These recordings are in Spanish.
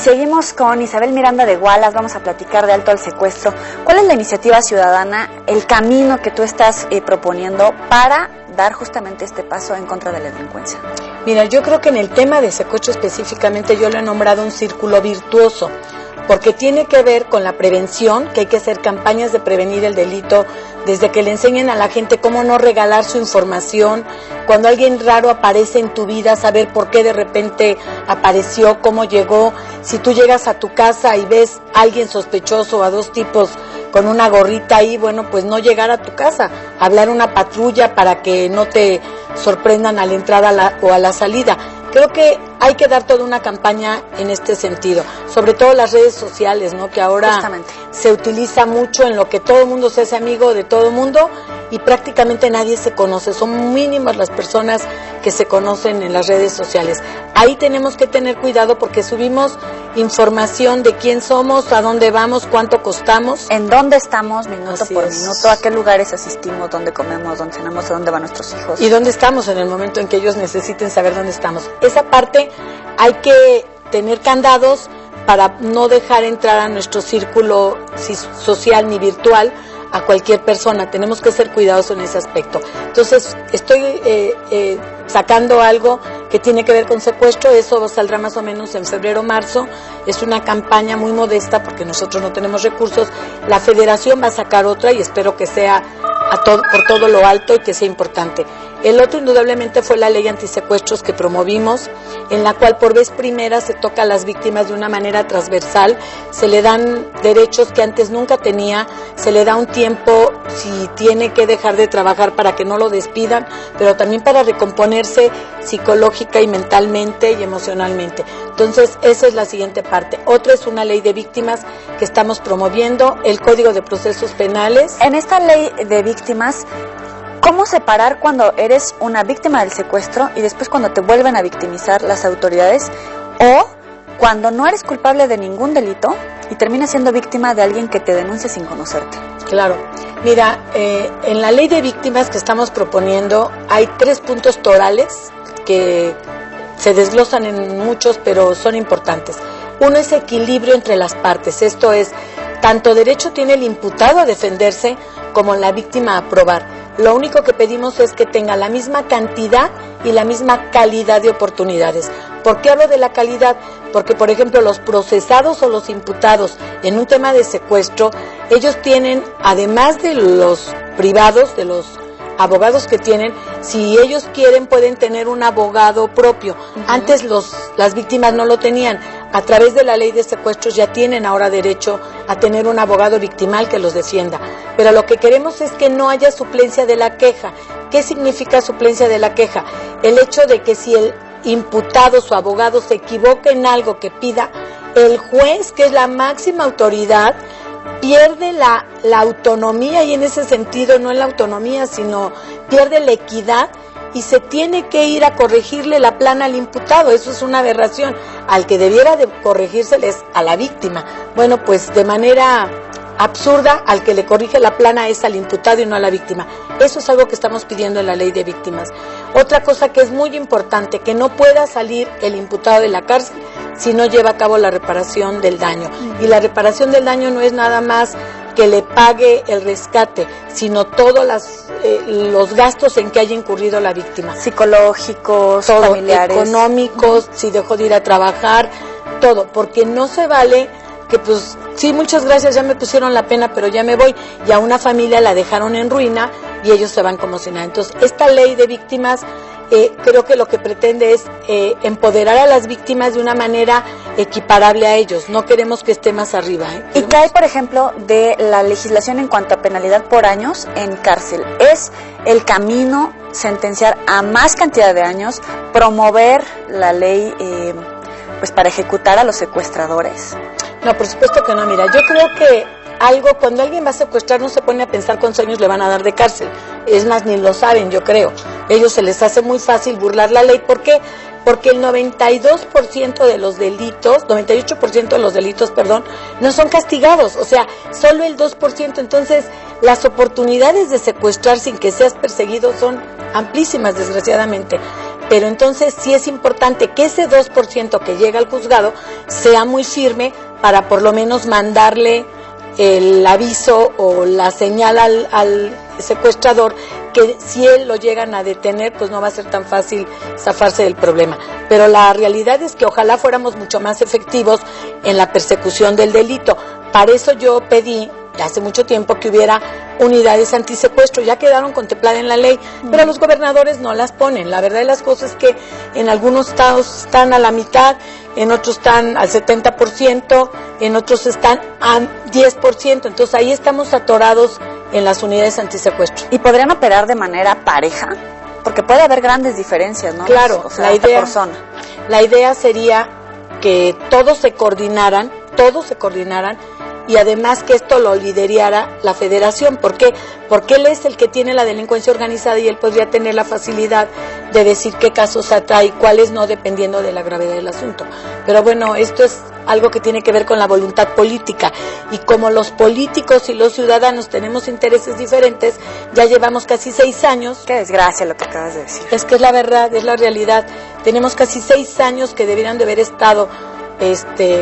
seguimos con Isabel Miranda de Gualas, vamos a platicar de Alto al Secuestro. ¿Cuál es la iniciativa ciudadana, el camino que tú estás proponiendo para dar justamente este paso en contra de la delincuencia? Mira, yo creo que en el tema de secuestro específicamente yo lo he nombrado un círculo virtuoso, porque tiene que ver con la prevención, que hay que hacer campañas de prevenir el delito, desde que le enseñen a la gente cómo no regalar su información, cuando alguien raro aparece en tu vida, saber por qué de repente apareció, cómo llegó. Si tú llegas a tu casa y ves a alguien sospechoso, a dos tipos con una gorrita ahí, bueno, pues no llegar a tu casa, hablar una patrulla para que no te sorprendan a la entrada o a la salida. Creo que hay que dar toda una campaña en este sentido, sobre todo las redes sociales, ¿no? Que ahora se utiliza mucho en lo que todo el mundo se hace amigo de todo el mundo y prácticamente nadie se conoce, son mínimas las personas que se conocen en las redes sociales. Ahí tenemos que tener cuidado porque subimos información de quién somos, a dónde vamos, cuánto costamos. En dónde estamos minuto por minuto, a qué lugares asistimos, dónde comemos, dónde cenamos, a dónde van nuestros hijos. Y dónde estamos en el momento en que ellos necesiten saber dónde estamos. Esa parte hay que tener candados para no dejar entrar a nuestro círculo social ni virtual a cualquier persona. Tenemos que ser cuidadosos en ese aspecto. Entonces, estoy sacando algo que tiene que ver con secuestro, eso saldrá más o menos en febrero o marzo. Es una campaña muy modesta porque nosotros no tenemos recursos. La federación va a sacar otra y espero que sea por todo lo alto y que sea importante. El otro indudablemente fue la ley antisecuestros que promovimos, en la cual por vez primera se toca a las víctimas de una manera transversal, se le dan derechos que antes nunca tenía, se le da un tiempo si tiene que dejar de trabajar para que no lo despidan, pero también para recomponerse psicológica y mentalmente y emocionalmente. Entonces esa es la siguiente parte. Otra es una ley de víctimas que estamos promoviendo, el Código de Procesos Penales. En esta ley de víctimas, ¿cómo separar cuando eres una víctima del secuestro y después cuando te vuelven a victimizar las autoridades o cuando no eres culpable de ningún delito y terminas siendo víctima de alguien que te denuncia sin conocerte? Claro, mira, en la ley de víctimas que estamos proponiendo hay 3 puntos torales que se desglosan en muchos, pero son importantes. Uno es equilibrio entre las partes, esto es, tanto derecho tiene el imputado a defenderse como la víctima a probar. Lo único que pedimos es que tenga la misma cantidad y la misma calidad de oportunidades. ¿Por qué hablo de la calidad? Porque, por ejemplo, los procesados o los imputados en un tema de secuestro, ellos tienen, además de los privados, de los abogados que tienen, si ellos quieren pueden tener un abogado propio. Antes las víctimas no lo tenían. A través de la ley de secuestros ya tienen ahora derecho a tener un abogado victimal que los defienda. Pero lo que queremos es que no haya suplencia de la queja. ¿Qué significa suplencia de la queja? El hecho de que si el imputado, su abogado, se equivoca en algo que pida, el juez, que es la máxima autoridad, pierde la autonomía, y en ese sentido no es la autonomía, sino pierde la equidad y se tiene que ir a corregirle la plana al imputado. Eso es una aberración. Al que debiera de corregírseles a la víctima. Bueno, pues de manera absurda, al que le corrige la plana es al imputado y no a la víctima. Eso es algo que estamos pidiendo en la ley de víctimas. Otra cosa que es muy importante, que no pueda salir el imputado de la cárcel si no lleva a cabo la reparación del daño. Y la reparación del daño no es nada más que le pague el rescate, sino todos los gastos en que haya incurrido la víctima. Psicológicos, todo, familiares. Económicos, si dejó de ir a trabajar, todo, porque no se vale que pues, sí, muchas gracias, ya me pusieron la pena, pero ya me voy, y a una familia la dejaron en ruina y ellos se van como si nada. Entonces, esta ley de víctimas creo que lo que pretende es empoderar a las víctimas de una manera equiparable a ellos. No queremos que esté más arriba. ¿Y qué hay, por ejemplo, de la legislación en cuanto a penalidad por años en cárcel? ¿Es el camino sentenciar a más cantidad de años, promover la ley pues para ejecutar a los secuestradores? No, por supuesto que no. Mira, yo creo que cuando alguien va a secuestrar no se pone a pensar cuántos años le van a dar de cárcel. Es más, ni lo saben, yo creo. Ellos se les hace muy fácil burlar la ley. ¿Por qué? Porque el 92% de los delitos, 98% de los delitos, perdón, no son castigados. O sea, solo el 2%. Entonces, las oportunidades de secuestrar sin que seas perseguido son amplísimas, desgraciadamente. pero entonces sí es importante que ese 2% que llega al juzgado sea muy firme para por lo menos mandarle el aviso o la señal al secuestrador, que si él lo llegan a detener, pues no va a ser tan fácil zafarse del problema. Pero la realidad es que ojalá fuéramos mucho más efectivos en la persecución del delito. Para eso yo pedí hace mucho tiempo que hubiera unidades antisecuestro, ya quedaron contempladas en la ley, pero los gobernadores no las ponen. La verdad de las cosas es que en algunos estados están a la mitad, en otros están al 70%, en otros están al 10%, entonces ahí estamos atorados en las unidades antisecuestro. ¿Y podrían operar de manera pareja? Porque puede haber grandes diferencias, ¿no? Claro, o sea, la idea sería que todos se coordinaran, y además que esto lo liderara la federación. ¿Por qué? Porque él es el que tiene la delincuencia organizada y él podría tener la facilidad de decir qué casos atrae y cuáles no, dependiendo de la gravedad del asunto. Pero bueno, esto es algo que tiene que ver con la voluntad política, y como los políticos y los ciudadanos tenemos intereses diferentes, ya llevamos casi 6 años. Qué desgracia lo que acabas de decir. Es que es la verdad, es la realidad. Tenemos casi 6 años que deberían de haber estado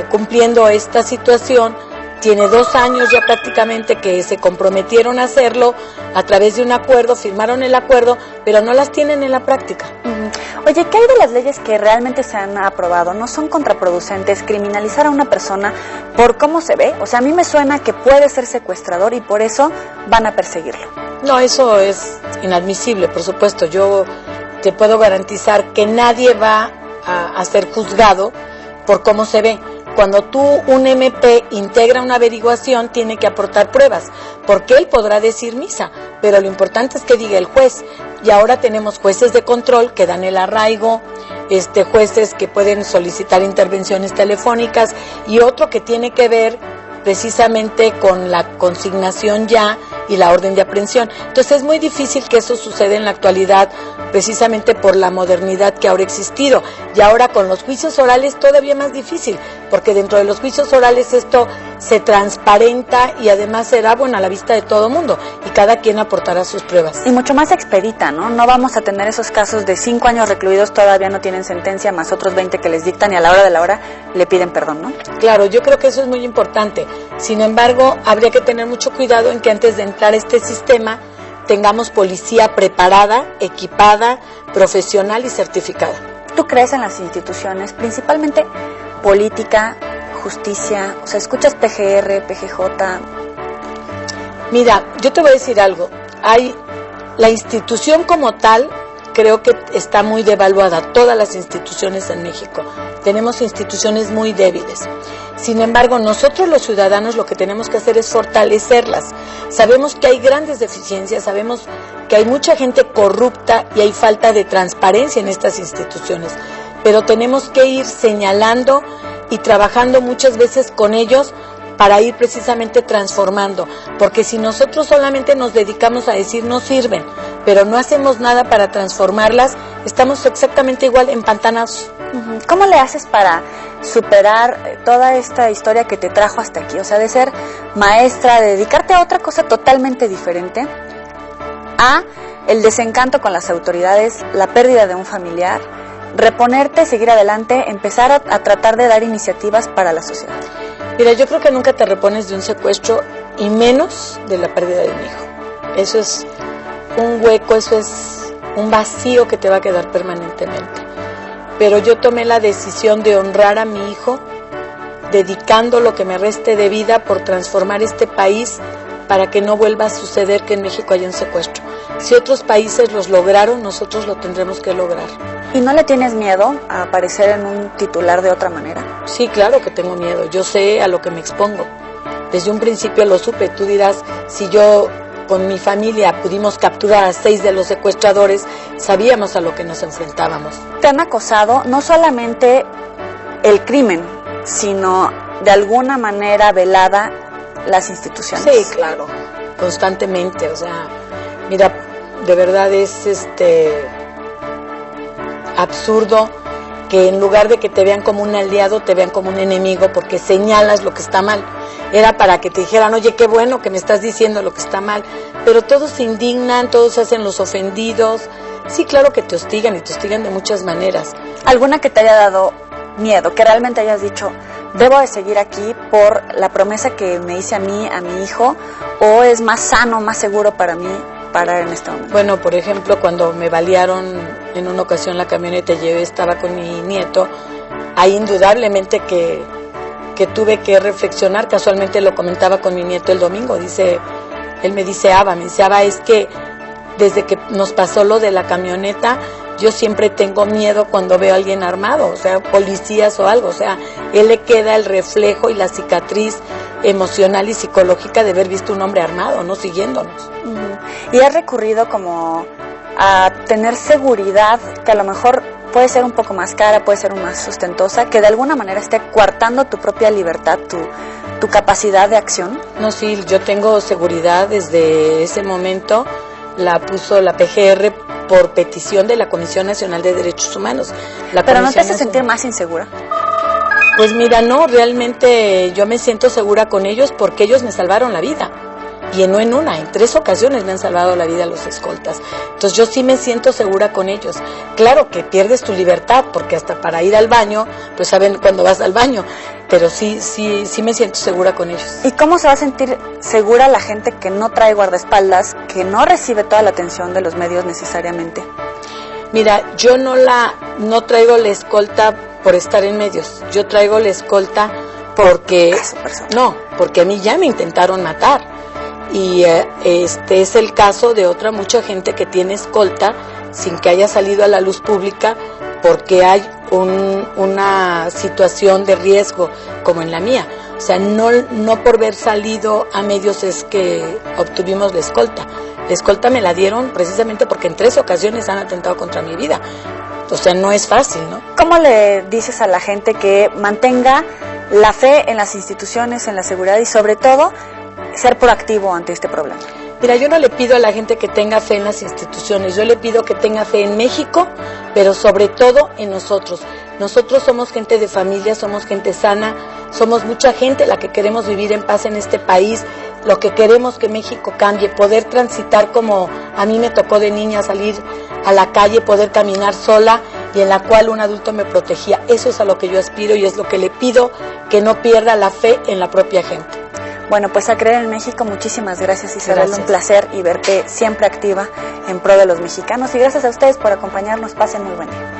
cumpliendo esta situación. Tiene 2 años ya prácticamente que se comprometieron a hacerlo a través de un acuerdo, firmaron el acuerdo, pero no las tienen en la práctica. Oye, ¿qué hay de las leyes que realmente se han aprobado? ¿No son contraproducentes criminalizar a una persona por cómo se ve? O sea, a mí me suena que puede ser secuestrador y por eso van a perseguirlo. No, eso es inadmisible, por supuesto. Yo te puedo garantizar que nadie va a ser juzgado por cómo se ve. Cuando un MP integra una averiguación, tiene que aportar pruebas, porque él podrá decir misa, pero lo importante es que diga el juez. Y ahora tenemos jueces de control que dan el arraigo, jueces que pueden solicitar intervenciones telefónicas, y otro que tiene que ver precisamente con la consignación ya y la orden de aprehensión. Entonces es muy difícil que eso suceda en la actualidad, precisamente por la modernidad que ahora ha existido. Y ahora con los juicios orales todavía más difícil, porque dentro de los juicios orales esto se transparenta y además será a la vista de todo mundo, y cada quien aportará sus pruebas. Y mucho más expedita, ¿no? No vamos a tener esos casos de 5 años recluidos, todavía no tienen sentencia, más otros 20 que les dictan y a la hora de la hora le piden perdón, ¿no? Claro, yo creo que eso es muy importante. Sin embargo, habría que tener mucho cuidado en que antes de entrar a este sistema tengamos policía preparada, equipada, profesional y certificada. ¿Tú crees en las instituciones, principalmente política, justicia? O sea, ¿escuchas PGR, PGJ? Mira, yo te voy a decir algo. La institución como tal, creo que está muy devaluada, todas las instituciones en México. Tenemos instituciones muy débiles. Sin embargo, nosotros los ciudadanos lo que tenemos que hacer es fortalecerlas. Sabemos que hay grandes deficiencias, sabemos que hay mucha gente corrupta y hay falta de transparencia en estas instituciones, pero tenemos que ir señalando y trabajando muchas veces con ellos para ir precisamente transformando, porque si nosotros solamente nos dedicamos a decir no sirven, pero no hacemos nada para transformarlas, estamos exactamente igual empantanados. ¿Cómo le haces para superar toda esta historia que te trajo hasta aquí? O sea, de ser maestra, de dedicarte a otra cosa totalmente diferente, a el desencanto con las autoridades, la pérdida de un familiar, reponerte, seguir adelante, empezar a tratar de dar iniciativas para la sociedad. Mira, yo creo que nunca te repones de un secuestro y menos de la pérdida de un hijo. Eso es un hueco, eso es un vacío que te va a quedar permanentemente. Pero yo tomé la decisión de honrar a mi hijo, dedicando lo que me reste de vida por transformar este país para que no vuelva a suceder que en México haya un secuestro. Si otros países los lograron, nosotros lo tendremos que lograr. ¿Y no le tienes miedo a aparecer en un titular de otra manera? Sí, claro que tengo miedo. Yo sé a lo que me expongo. Desde un principio lo supe. Tú dirás, si yo con mi familia pudimos capturar a 6 de los secuestradores, sabíamos a lo que nos enfrentábamos. ¿Te han acosado no solamente el crimen, sino de alguna manera velada las instituciones? Sí, claro, constantemente. O sea, mira, de verdad es absurdo que en lugar de que te vean como un aliado, te vean como un enemigo porque señalas lo que está mal. Era para que te dijeran, oye, qué bueno que me estás diciendo lo que está mal, pero todos se indignan, todos se hacen los ofendidos, Sí, claro que te hostigan y te hostigan de muchas maneras. ¿Alguna que te haya dado miedo, que realmente hayas dicho, debo de seguir aquí por la promesa que me hice a mí, a mi hijo, o es más sano, más seguro para mí parar en este momento? Bueno, por ejemplo, cuando me balearon en una ocasión la camioneta, estaba con mi nieto, ahí indudablemente que tuve que reflexionar. Casualmente lo comentaba con mi nieto el domingo. Él me dice, Aba, es que desde que nos pasó lo de la camioneta, yo siempre tengo miedo cuando veo a alguien armado, o sea, policías o algo. O sea, él le queda el reflejo y la cicatriz emocional y psicológica de haber visto un hombre armado, ¿no? Siguiéndonos. Y has recurrido como a tener seguridad que a lo mejor puede ser un poco más cara, puede ser más sustentosa, que de alguna manera esté coartando tu propia libertad, tu capacidad de acción. No, sí, yo tengo seguridad desde ese momento. La puso la PGR por petición de la Comisión Nacional de Derechos Humanos. ¿Pero no te hace sentir más insegura? Pues mira, no, realmente yo me siento segura con ellos porque ellos me salvaron la vida. Y no en una, en 3 ocasiones me han salvado la vida los escoltas. Entonces yo sí me siento segura con ellos. Claro que pierdes tu libertad, porque hasta para ir al baño, pues saben cuando vas al baño, pero sí me siento segura con ellos. ¿Y cómo se va a sentir segura la gente que no trae guardaespaldas, que no recibe toda la atención de los medios necesariamente? Mira, yo no traigo la escolta por estar en medios. Yo traigo la escolta porque a mí ya me intentaron matar. Y este es el caso de mucha gente que tiene escolta sin que haya salido a la luz pública porque hay una situación de riesgo como en la mía. O sea, no por haber salido a medios es que obtuvimos la escolta. La escolta me la dieron precisamente porque en 3 ocasiones han atentado contra mi vida. O sea, no es fácil, ¿no? ¿Cómo le dices a la gente que mantenga la fe en las instituciones, en la seguridad y sobre todo ser proactivo ante este problema? Mira, yo no le pido a la gente que tenga fe en las instituciones, yo le pido que tenga fe en México, pero sobre todo en nosotros. Nosotros somos gente de familia, somos gente sana, somos mucha gente la que queremos vivir en paz en este país, lo que queremos que México cambie, poder transitar como a mí me tocó de niña, salir a la calle, poder caminar sola y en la cual un adulto me protegía. Eso es a lo que yo aspiro y es lo que le pido, que no pierda la fe en la propia gente. Bueno, pues a creer en México, muchísimas gracias, Isabel, un placer y verte siempre activa en pro de los mexicanos y gracias a ustedes por acompañarnos, pasen muy buen día.